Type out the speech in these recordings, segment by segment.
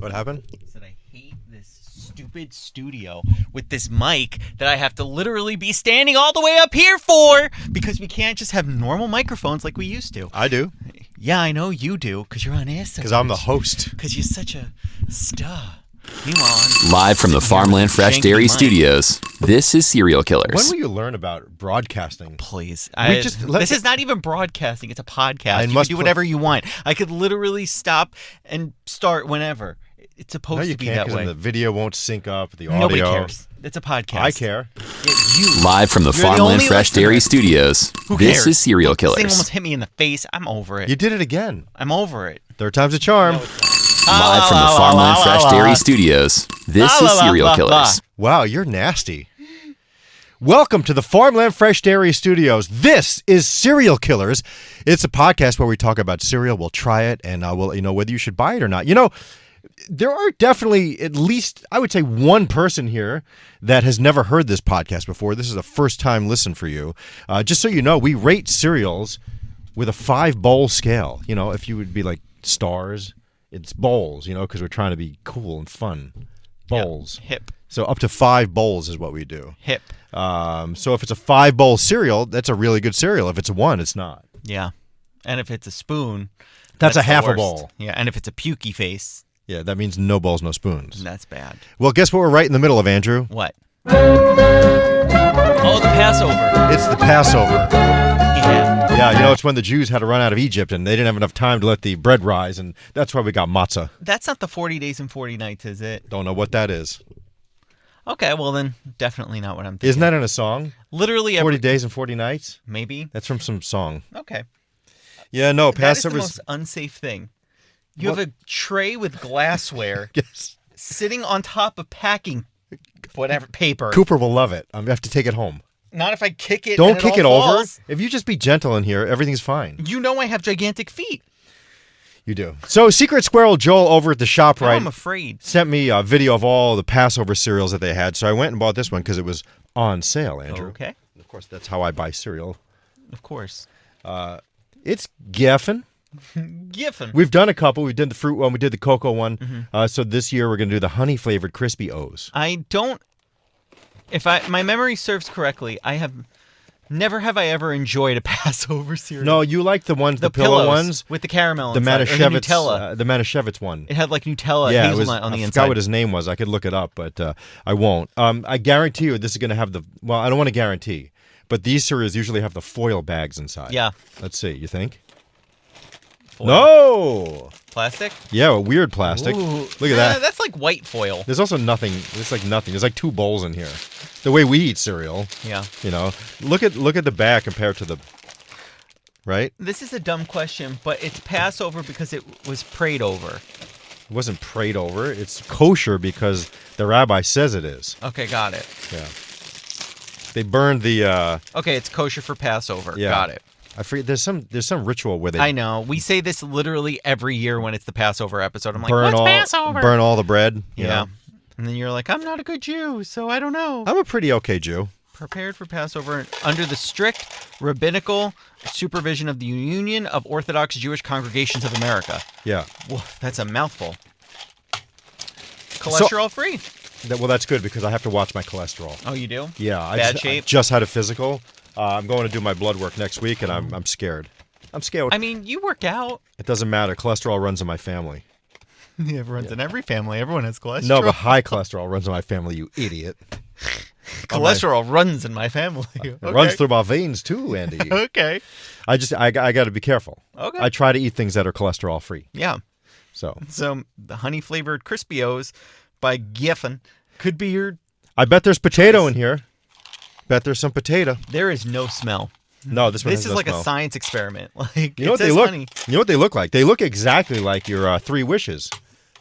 What happened? I said I hate this stupid studio with this mic that I have to literally be standing all the way up here for because we can't just have normal microphones like we used to. I do. Yeah, I know you do because you're on air. Because I'm the host. Because you're such a star. Meanwhile, live from the Farmland Fresh Dairy Studios, this is Cereal Killers. When will you learn about broadcasting? Please. This is not even broadcasting. It's a podcast. You can do whatever you want. I could literally stop and start whenever. It's supposed to be that way. The video won't sync up. The audio. Nobody cares. It's a podcast. I care. Yeah, live from the Farmland Fresh Dairy Studios, this is Cereal Killers. This thing almost hit me in the face. I'm over it. You did it again. I'm over it. Third time's a charm. No, live from the Farmland Fresh Dairy Studios, this is Cereal Killers. Wow, you're nasty. Welcome to the Farmland Fresh Dairy Studios. This is Cereal Killers. It's a podcast where we talk about cereal. We'll try it, and we'll, whether you should buy it or not. There are definitely at least, I would say, one person here that has never heard this podcast before. This is a first-time listen for you. Just so you know, we rate cereals with a 5-bowl scale. If you would be like stars, it's bowls, because we're trying to be cool and fun. Bowls. Yep. Hip. So up to 5 bowls is what we do. Hip. So if it's a 5-bowl cereal, that's a really good cereal. If it's a 1, it's not. Yeah. And if it's a spoon, that's a half a bowl. Yeah. And if it's a pukey face, yeah, that means no bowls, no spoons. that's bad. Well, guess what we're right in the middle of, Andrew? What? Oh, the Passover. It's the Passover. Yeah. Yeah, it's when the Jews had to run out of Egypt and they didn't have enough time to let the bread rise, and that's why we got matzah. That's not the 40 days and 40 nights, is it? Don't know what that is. Okay, well then, definitely not what I'm thinking. Isn't that in a song? Literally 40 days and 40 nights? Maybe. That's from some song. Okay. Yeah, no, Passover's... That is the Passover's... most unsafe thing. You have a tray with glassware yes. sitting on top of packing whatever paper. Cooper will love it. I have to take it home. Not if I kick it. Don't kick it over. Falls. If you just be gentle in here, everything's fine. You know I have gigantic feet. You do. So Secret Squirrel Joel over at the ShopRite I'm afraid. sent me a video of all the Passover cereals that they had. So I went and bought this one because it was on sale, Andrew. Okay. And of course, that's how I buy cereal. Of course. It's Gefen. Gefen. We've done a couple. We did the fruit one. We did the cocoa one. Mm-hmm. So this year we're going to do the honey-flavored Crispy O's. I don't... If my memory serves correctly, never have I ever enjoyed a Passover cereal. No, you like the ones, the pillow ones with the caramel the inside, or the Manischewitz, Nutella. The Manischewitz one. It had like Nutella, yeah, hazelnut on the I inside. forgot what his name was. I could look it up, but I won't. I guarantee you this is going to have the. Well, I don't want to guarantee, but these cereals usually have the foil bags inside. Yeah. Let's see. You think? Foil. No. Plastic? Yeah, a weird plastic. Ooh. Look at that. That's like white foil. There's also nothing. It's like nothing. There's like 2 bowls in here. The way we eat cereal. Yeah. Look at the back compared to the. Right. This is a dumb question, but it's Passover because it was prayed over. It wasn't prayed over. It's kosher because the rabbi says it is. Okay, got it. Yeah. They burned the. Okay, it's kosher for Passover. Yeah. Got it. I forget. There's some ritual where they. I know. We say this literally every year when it's the Passover episode. I'm like, burn what's Passover? Burn all the bread. Yeah. And then you're like, I'm not a good Jew, so I don't know. I'm a pretty okay Jew. Prepared for Passover under the strict rabbinical supervision of the Union of Orthodox Jewish Congregations of America. Yeah. Whoa, that's a mouthful. Cholesterol free. Well, that's good because I have to watch my cholesterol. Oh, you do? Yeah. Bad shape? I just had a physical. I'm going to do my blood work next week, and I'm scared. I'm scared. I mean, you work out. It doesn't matter. Cholesterol runs in my family. It runs in every family. Everyone has cholesterol. No, but high cholesterol runs in my family, you idiot. Cholesterol runs in my family. It runs through my veins too, Andy. Okay. I got to be careful. Okay. I try to eat things that are cholesterol free. Yeah. So the honey flavored Crispy O's by Gefen could be your. I bet there's potato in here. Bet there's some potato. There is no smell. No, this is no like smell. a science experiment. Like you know what they look. You know what they look like. They look exactly like your 3 Wishes.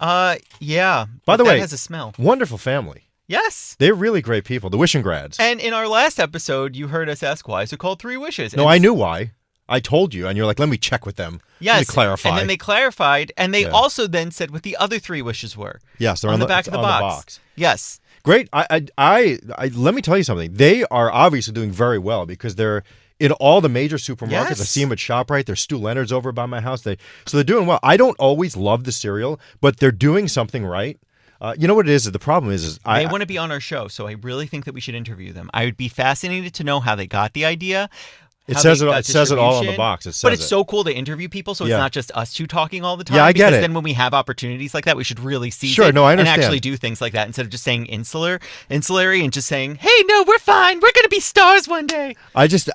Yeah. By the way, that has a smell. Wonderful family. Yes. They're really great people. The Wishing Grads. And in our last episode, you heard us ask why is it called 3 Wishes. No, I knew why. I told you, and you're like, let me check with them. Yes. Let me clarify. And then they clarified, and they also then said what the other 3 wishes were. Yes, they're on the back of the box. Yes. Great. I let me tell you something. They are obviously doing very well because they're in all the major supermarkets. Yes. I see them at ShopRite. There's Stu Leonard's over by my house. So they're doing well. I don't always love the cereal, but they're doing something right. You know what it is? The problem is they want to be on our show, so I really think that we should interview them. I would be fascinated to know how they got the idea. It says it all on the box. But it's so cool to interview people, so it's not just us two talking all the time. Yeah, I get because it. then when we have opportunities like that, we should really seize Sure, it no, I and understand. actually do things like that instead of just saying insulary and just saying, hey, no, we're fine. We're going to be stars one day. I just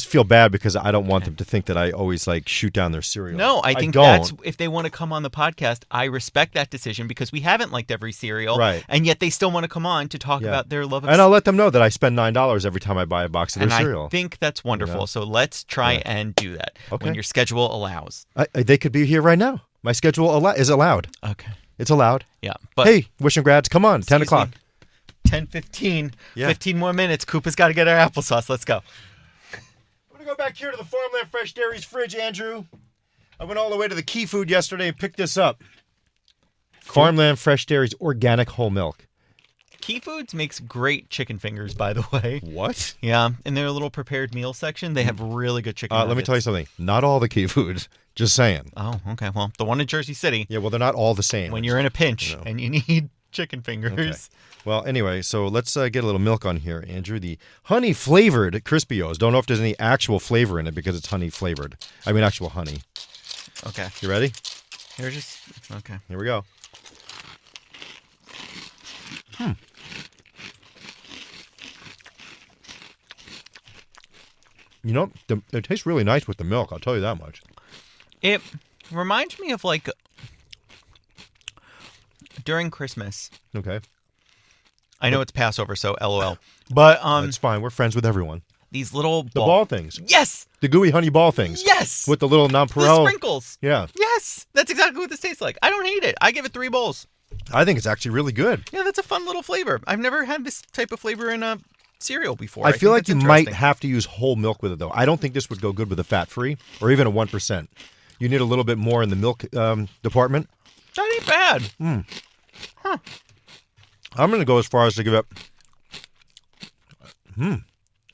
feel bad because I don't want them to think that I always like shoot down their cereal. No, I think that's if they want to come on the podcast, I respect that decision because we haven't liked every cereal. Right. And yet they still want to come on to talk about their love of And I'll let them know that I spend $9 every time I buy a box of their cereal. I think that's wonderful. So let's try and do that when your schedule allows. They could be here right now. My schedule is allowed. Okay. It's allowed. Yeah. But hey, wishing grads, come on, 10 o'clock. 10:15. Yeah. 15 more minutes. Koopa's got to get our applesauce. Let's go. I'm going to go back here to the Farmland Fresh Dairy's fridge, Andrew. I went all the way to the Key Food yesterday and picked this up. Farmland Fresh Dairy's organic whole milk. Key Foods makes great chicken fingers, by the way. What? Yeah, in their little prepared meal section, they have really good chicken Let me tell you something. Not all the Key Foods. Just saying. Oh, okay. Well, the one in Jersey City. Yeah, well, they're not all the same. When you're in a pinch and you need chicken fingers. Okay. Well, anyway, so let's get a little milk on here, Andrew. The honey-flavored Crispios. Don't know if there's any actual flavor in it because it's honey-flavored. I mean, actual honey. Okay. You ready? Okay. Here we go. You know, it tastes really nice with the milk. I'll tell you that much. It reminds me of like during Christmas. Okay. I know it's Passover, so LOL. But it's fine. We're friends with everyone. These little ball things. Yes. The gooey honey ball things. Yes. With the little nonpareil. The sprinkles. Yeah. Yes. That's exactly what this tastes like. I don't hate it. I give it 3 bowls. I think it's actually really good. Yeah, that's a fun little flavor. I've never had this type of flavor in a cereal before. I feel like you might have to use whole milk with it, though. I don't think this would go good with a fat-free or even a 1%. You need a little bit more in the milk department. That ain't bad. Huh. I'm going to go as far as to give it...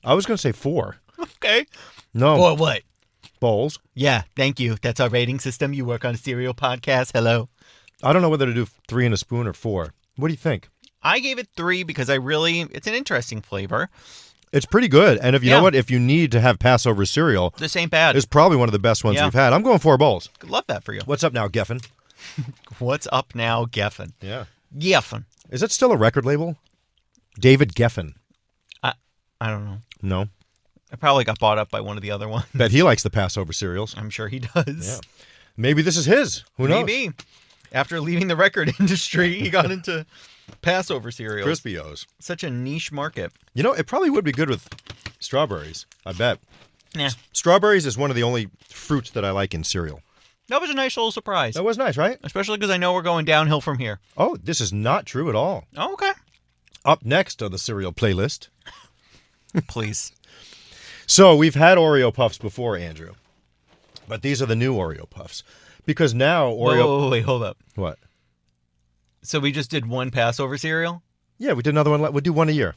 I was going to say 4. Okay. No. Or what? Bowls. Yeah, thank you. That's our rating system. You work on a cereal podcast. Hello. I don't know whether to do 3 and a spoon or 4. What do you think? I gave it 3 because it's an interesting flavor. It's pretty good. And if you know what, if you need to have Passover cereal, this ain't bad. It's probably one of the best ones we've had. I'm going 4 bowls. Love that for you. What's up now, Gefen? What's up now, Gefen? Yeah. Gefen. Is that still a record label? David Gefen. I don't know. No. It probably got bought up by one of the other ones. Bet he likes the Passover cereals. I'm sure he does. Yeah. Maybe this is his. Who knows? Maybe. After leaving the record industry, he got into Passover cereals. Crispios. Such a niche market. You know, it probably would be good with strawberries. I bet. Yeah. Strawberries is one of the only fruits that I like in cereal. That was a nice little surprise. That was nice, right? Especially because I know we're going downhill from here. Oh, this is not true at all. Oh, okay. Up next on the cereal playlist. Please. So we've had Oreo Puffs before, Andrew. But these are the new Oreo Puffs. Because now Oreo... Wait, hold up. What? So we just did one Passover cereal? Yeah, we did another one. We'll do one a year.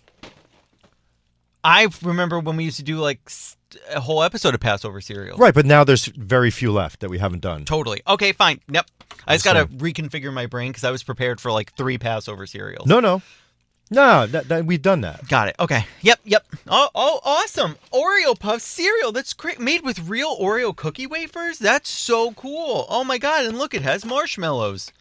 I remember when we used to do like a whole episode of Passover cereal. Right, but now there's very few left that we haven't done. Totally. Okay, fine. Yep. I just got to reconfigure my brain because I was prepared for like 3 Passover cereals. No, we've done that. Got it. Okay. Yep. Oh, awesome. Oreo Puffs cereal. That's made with real Oreo cookie wafers. That's so cool. Oh my God. And look, it has marshmallows.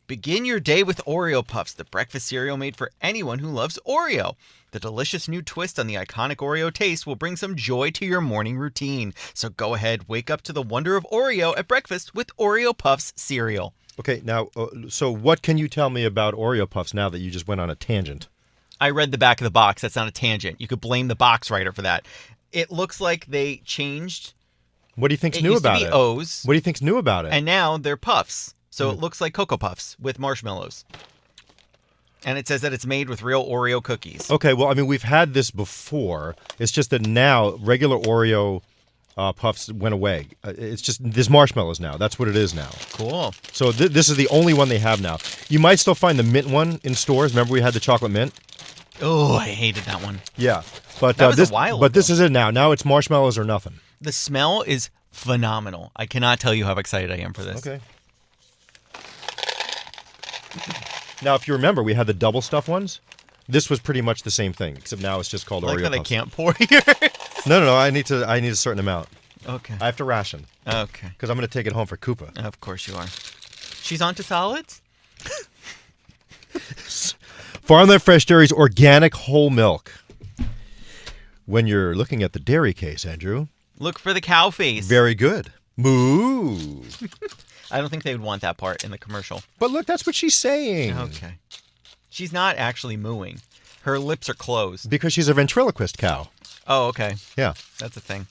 Begin your day with Oreo Puffs, the breakfast cereal made for anyone who loves Oreo. The delicious new twist on the iconic Oreo taste will bring some joy to your morning routine. So go ahead, wake up to the wonder of Oreo at breakfast with Oreo Puffs cereal. Okay, now, so what can you tell me about Oreo Puffs now that you just went on a tangent? I read the back of the box. That's not a tangent. You could blame the box writer for that. It looks like they changed. What do you think's new about it? It used to be O's. What do you think's new about it? And now they're Puffs. So it looks like Cocoa Puffs with marshmallows. And it says that it's made with real Oreo cookies. Okay, well, I mean, we've had this before. It's just that now regular Oreo Puffs went away. It's just, there's marshmallows now. That's what it is now. Cool. So this is the only one they have now. You might still find the mint one in stores. Remember we had the chocolate mint? Oh, I hated that one. Yeah, but That was this a while but this ago. is it now. Now it's marshmallows or nothing. The smell is phenomenal. I cannot tell you how excited I am for this. Okay. Now, if you remember, we had the double stuff ones. This was pretty much the same thing, except now it's just called I like Oreo that I Puffs. can't pour here. No. I need a certain amount. Okay. I have to ration Okay. because I'm going to take it home for Koopa. Of course you are. She's on to solids? Farmland Fresh Dairy's organic whole milk. When you're looking at the dairy case, Andrew, Look for the cow face. very good. Moo. I don't think they would want that part in the commercial. But look, that's what she's saying. Okay. She's not actually mooing. Her lips are closed. Because she's a ventriloquist cow. Oh, okay. Yeah. That's a thing.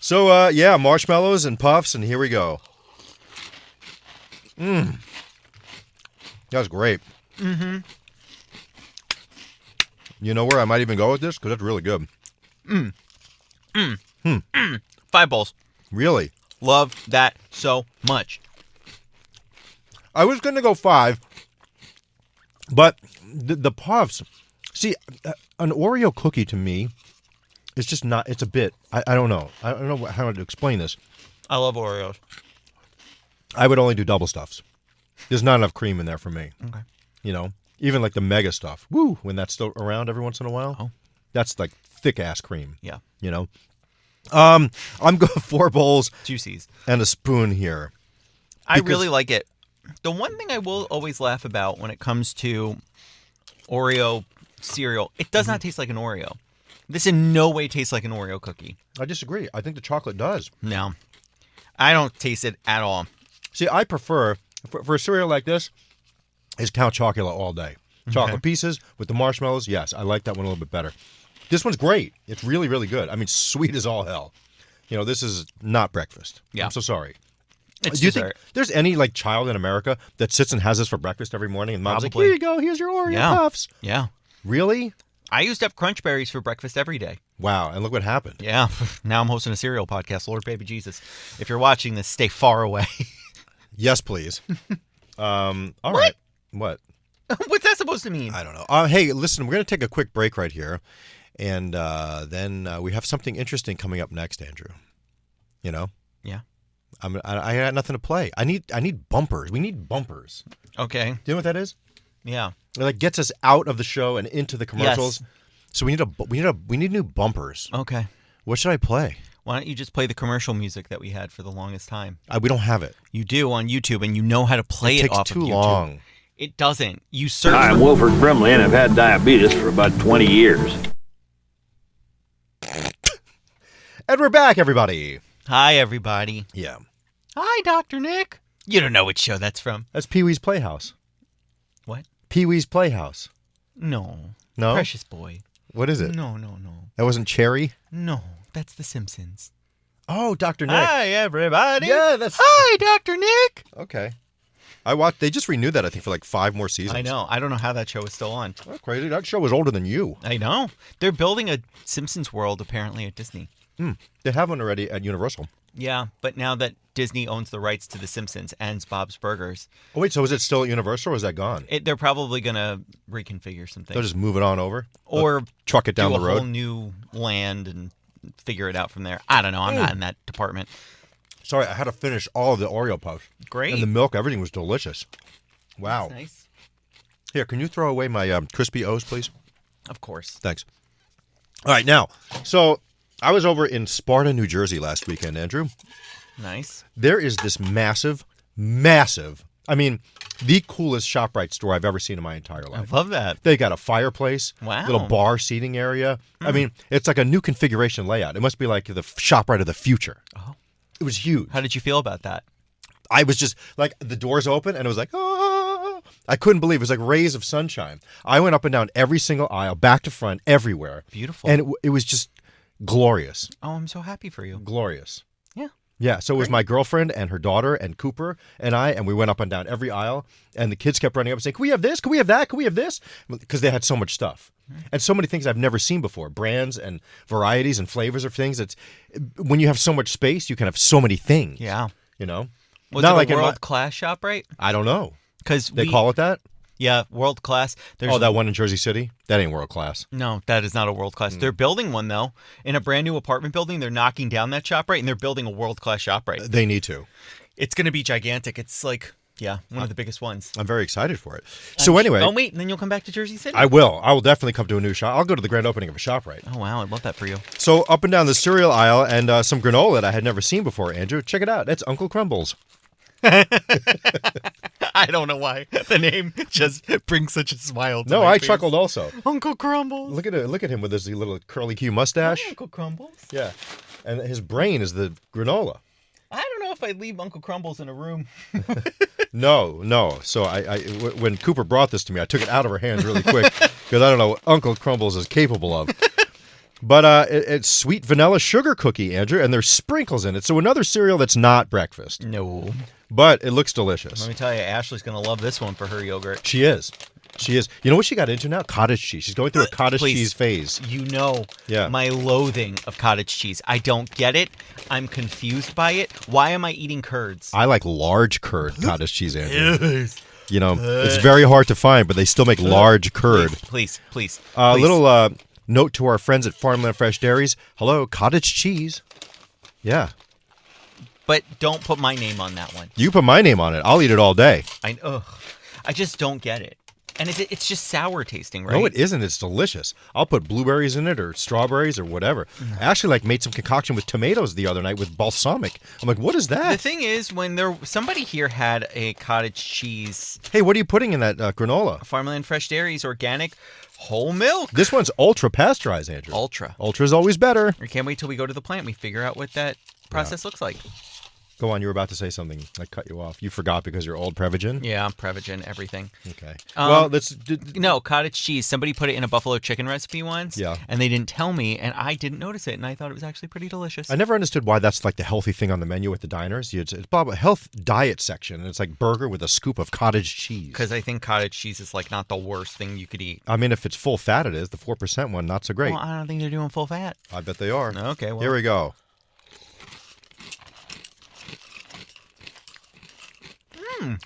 So, yeah, marshmallows and puffs, and here we go. That was great. Mm-hmm. You know where I might even go with this? Because that's really good. 5 bowls. Really? Love that so much. I was going to go 5, but the puffs... See, an Oreo cookie to me is just not... It's a bit... I don't know. I don't know how to explain this. I love Oreos. I would only do double stuffs. There's not enough cream in there for me. Okay. You know? Even like the mega stuff. Woo! When that's still around every once in a while. Oh. That's like thick-ass cream. Yeah. You know? I'm going 4 bowls Juicies. and a spoon here. I Because- really like it. The one thing I will always laugh about when it comes to Oreo cereal, it does not taste like an Oreo. This in no way tastes like an Oreo cookie. I disagree. I think the chocolate does. No. I don't taste it at all. See, I prefer, for a cereal like this, is Count Chocula all day. Chocolate pieces with the marshmallows, yes, I like that one a little bit better. This one's great. It's really, really good. I mean, sweet as all hell. You know, this is not breakfast. Yeah. I'm so sorry. It's Do you dessert. think there's any, like, child in America that sits and has this for breakfast every morning and mom's Probably. like, here you go, here's your Oreo Yeah. Puffs. Yeah. Really? I used to have Crunch Berries for breakfast every day. Wow, and look what happened. Yeah. Now I'm hosting a cereal podcast. Lord baby Jesus. If you're watching this, stay far away. Yes, please. All right. What? What's that supposed to mean? I don't know. Hey, listen, we're going to take a quick break right here, and then we have something interesting coming up next, Andrew. You know? Yeah. I got nothing to play. I need bumpers. We need bumpers. Okay. Do you know what that is? Yeah. It like gets us out of the show and into the commercials. Yes. So we need new bumpers. Okay. What should I play? Why don't you just play the commercial music that we had for the longest time? We don't have it. You do on YouTube, and you know how to play it takes off too of YouTube. long. It doesn't. You Hi, search. I'm Wilford Brimley, and I've had diabetes for about 20 years. And we're back, everybody. Hi, everybody. Yeah. Hi, Dr. Nick. You don't know which show that's from. That's Pee-wee's Playhouse. What? Pee-wee's Playhouse. No. No? Precious boy. What is it? No. That wasn't Cherry? No. That's The Simpsons. Oh, Dr. Nick. Hi, everybody. Yeah, that's... Hi, Dr. Nick. Okay. They just renewed that, I think, for like 5 more seasons. I know. I don't know how that show is still on. That's crazy. That show was older than you. I know. They're building a Simpsons world, apparently, at Disney. They have one already at Universal. Yeah, but now that Disney owns the rights to The Simpsons and Bob's Burgers, Oh, wait, so is it still at Universal or is that gone? they're probably going to reconfigure some They'll things. just move it on over? Or They'll truck it down do the a whole road? new land and figure it out from there. I don't know. I'm not in that department. Sorry, I had to finish all of the Oreo Puffs. Great. And the milk, everything was delicious. Wow. That's nice. Here, can you throw away my crispy O's, please? Of course. Thanks. All right, now, so I was over in Sparta, New Jersey last weekend, Andrew. Nice. There is this massive, I mean, the coolest ShopRite store I've ever seen in my entire I life. love that. They got a fireplace, Wow. little bar seating area. I mean, it's like a new configuration layout. It must be like the ShopRite of the future. Oh. It was huge. How did you feel about that? I was just like, the doors open and it was like, ah. I couldn't believe it. It was like rays of sunshine. I went up and down every single aisle, back to front, everywhere. Beautiful. And it was just glorious. Oh, I'm so happy for you. Glorious. Yeah. Yeah, so it was my girlfriend and her daughter and Cooper and I, and we went up and down every aisle, and the kids kept running up and saying, can we have this? Can we have that? Can we have this? Because they had so much stuff. And so many things I've never seen before, brands and varieties and flavors of things. It's when you have so much space, you can have so many things. Yeah. You know? Was Not it like a in my- world-class shop, right? I don't know. Because They call it that? Yeah, world class. Oh, that one in Jersey City? That ain't world class. No, that is not a world class. They're building one, though. In a brand new apartment building, they're knocking down that ShopRite, and they're building a world class ShopRite. They need to. It's going to be gigantic. It's like, one of the biggest ones. I'm very excited for it. So anyway. Oh, wait, and then you'll come back to Jersey City? I will. I will definitely come to a new shop. I'll go to the grand opening of a ShopRite. Oh, wow. I'd love that for you. So up and down the cereal aisle and some granola that I had never seen before, Andrew. Check it out. That's Uncle Crumbles. I don't know why. The name just brings such a smile to No, my I face. chuckled also. Uncle Crumbles. Look at him with his little curly Q mustache. Hi, Uncle Crumbles. Yeah. And his brain is the granola. I don't know if I'd leave Uncle Crumbles in a room. No. So when Cooper brought this to me, I took it out of her hands really quick because I don't know what Uncle Crumbles is capable of. But it's sweet vanilla sugar cookie, Andrew, and there's sprinkles in it. So another cereal that's not breakfast. No. But it looks delicious. Let me tell you, Ashley's going to love this one for her yogurt. She is. You know what she got into now? Cottage cheese. She's going through a cottage cheese phase. You know my loathing of cottage cheese. I don't get it. I'm confused by it. Why am I eating curds? I like large curd cottage cheese, Andrew. You know, it's very hard to find, but they still make large curd. Please. A little note to our friends at Farmland Fresh Dairies. Hello, cottage cheese. Yeah. But don't put my name on that one. You put my name on it. I'll eat it all day. I just don't get it. And it's just sour tasting, right? No, it isn't. It's delicious. I'll put blueberries in it or strawberries or whatever. I actually made some concoction with tomatoes the other night with balsamic. I'm like, what is that? The thing is, when somebody here had a cottage cheese. Hey, what are you putting in that granola? Farmland Fresh Dairies, organic, whole milk. This one's ultra pasteurized, Andrew. Ultra. Ultra's always better. I can't wait till we go to the plant. We figure out what that process looks like. Go on, you were about to say something. I cut you off. You forgot because you're old Prevagen? Yeah, Prevagen, everything. Okay. Well, let's... No, cottage cheese. Somebody put it in a buffalo chicken recipe once. Yeah. And they didn't tell me, and I didn't notice it, and I thought it was actually pretty delicious. I never understood why that's like the healthy thing on the menu at the diners. It's a health diet section, and it's like burger with a scoop of cottage cheese. Because I think cottage cheese is like not the worst thing you could eat. I mean, if it's full fat, it is. The 4% one, not so great. Well, I don't think they're doing full fat. I bet they are. Okay, well. Here we go.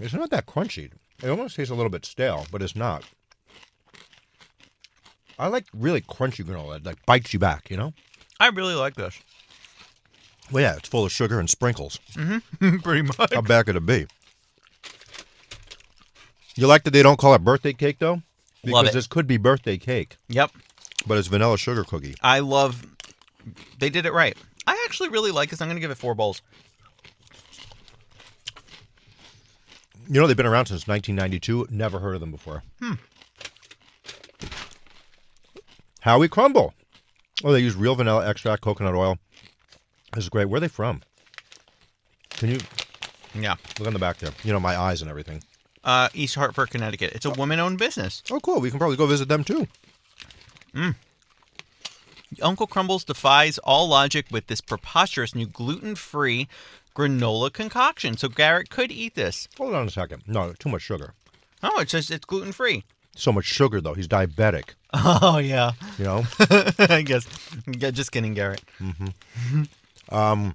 It's not that crunchy. It almost tastes a little bit stale, but it's not. I like really crunchy granola. It like bites you back, you know? I really like this. Well, yeah, it's full of sugar and sprinkles. Mm-hmm. Pretty much. How bad could it be? You like that they don't call it birthday cake, though? Because Love it. this could be birthday cake. Yep. But it's vanilla sugar cookie. They did it right. I actually really like this. I'm going to give it 4 bowls. You know, they've been around since 1992. Never heard of them before. Howie Crumble. Oh, they use real vanilla extract, coconut oil. This is great. Where are they from? Can you Yeah. look on the back there? You know, my eyes and everything. East Hartford, Connecticut. It's a woman-owned business. Oh, cool. We can probably go visit them, too. Uncle Crumbles defies all logic with this preposterous new gluten-free granola concoction. So Garrett could eat this. Hold on a second. No, too much sugar. Oh, it says it's gluten-free. So much sugar, though. He's diabetic. Oh, yeah. You know? I guess. Yeah, just kidding, Garrett. So,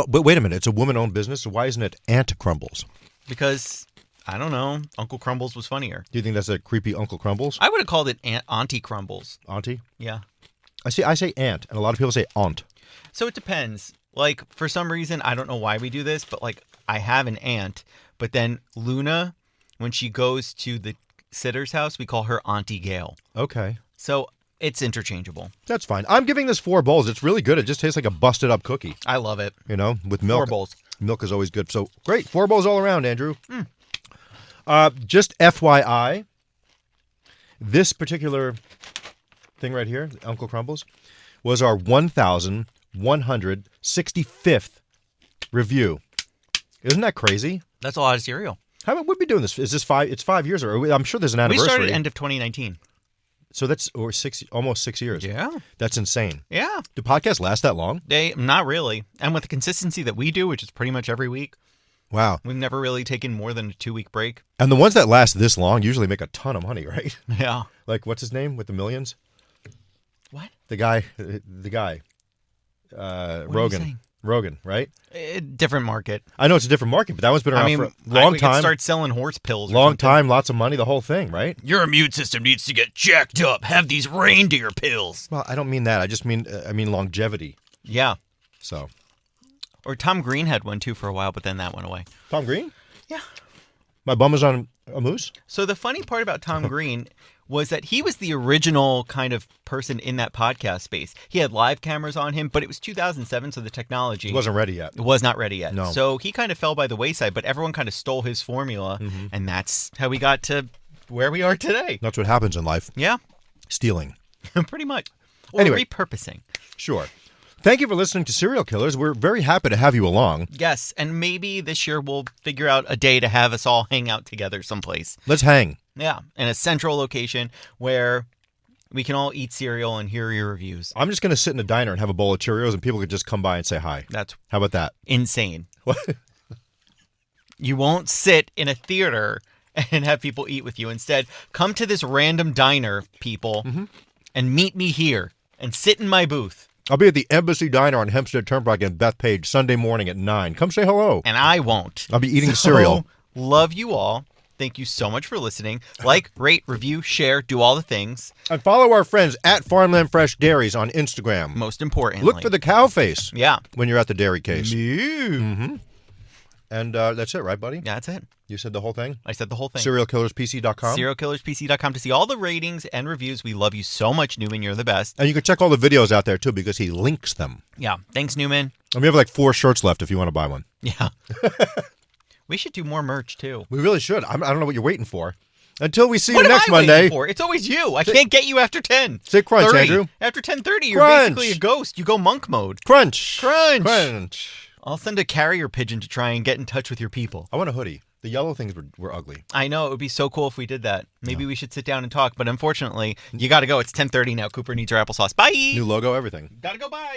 but wait a minute. It's a woman-owned business. So why isn't it Aunt Crumbles? Because, I don't know, Uncle Crumbles was funnier. Do you think that's a creepy Uncle Crumbles? I would have called it Auntie Crumbles. Auntie? Yeah. I say aunt, and a lot of people say aunt. So it depends. Like, for some reason, I don't know why we do this, but, like, I have an aunt. But then Luna, when she goes to the sitter's house, we call her Auntie Gail. Okay. So it's interchangeable. That's fine. I'm giving this 4 bowls. It's really good. It just tastes like a busted up cookie, I love it. you know, with milk. 4 bowls. Milk is always good. So great. 4 bowls all around, Andrew. Just FYI, this particular thing right here, Uncle Crumbles, was our 1,165th review. Isn't that crazy? That's a lot of cereal. How about we'd be doing this? Is this 5? It's 5 years, or I'm sure there's an We anniversary. started end of 2019. So that's almost 6 years. Yeah. That's insane. Yeah. Do podcasts last that long? Not really. And with the consistency that we do, which is pretty much every week, Wow. we've never really taken more than a 2-week break. And the ones that last this long usually make a ton of money, right? Yeah. Like, what's his name with the millions? What? The guy, What are you Rogan. saying? Rogan, right? Different market. I know it's a different market, but that one's been around for a long we time. could start selling horse pills. Long time, lots of money, the whole thing, right? Your immune system needs to get jacked up. Have these reindeer pills. Well, I don't mean that. I just mean longevity. Yeah. So. Or Tom Green had one too for a while, but then that went away. Tom Green? Yeah. My bum is on a moose? So the funny part about Tom Green was that he was the original kind of person in that podcast space. He had live cameras on him, but it was 2007, so the technology It wasn't ready yet. was not ready yet. No. So he kind of fell by the wayside, but everyone kind of stole his formula, and that's how we got to where we are today. That's what happens in life. Yeah, Stealing. pretty much. Or Anyway. repurposing. Sure. Thank you for listening to Serial Killers. We're very happy to have you along. Yes, and maybe this year we'll figure out a day to have us all hang out together someplace. Let's hang. Yeah, in a central location where we can all eat cereal and hear your reviews. I'm just going to sit in a diner and have a bowl of Cheerios, and people could just come by and say hi. That's How about that? insane. What? You won't sit in a theater and have people eat with you. Instead, come to this random diner, people, and meet me here and sit in my booth. I'll be at the Embassy Diner on Hempstead Turnpike in Bethpage Sunday morning at 9. Come say hello. And I won't. I'll be eating cereal. Love you all. Thank you so much for listening. Like, rate, review, share, do all the things. And follow our friends at Farmland Fresh Dairies on Instagram. Most importantly. Look for the cow face Yeah. when you're at the dairy case. Moo. And that's it, right, buddy? Yeah, that's it. You said the whole thing? I said the whole thing. SerialKillersPC.com. SerialKillersPC.com to see all the ratings and reviews. We love you so much, Newman. You're the best. And you can check all the videos out there, too, because he links them. Yeah. Thanks, Newman. And we have like 4 shirts left if you want to buy one. Yeah. We should do more merch, too. We really should. I don't know what you're waiting for. Until we see What you am next I Monday. waiting for? It's always you. I can't get you after 10. Say crunch, 30. Andrew. After 10:30, you're Crunch. basically a ghost. You go monk mode. Crunch. Crunch. Crunch. I'll send a carrier pigeon to try and get in touch with your people. I want a hoodie. The yellow things were ugly. I know. It would be so cool if we did that. Maybe we should sit down and talk. But unfortunately, you got to go. It's 10:30 now. Cooper needs her applesauce. Bye. New logo, everything. Gotta go. Bye.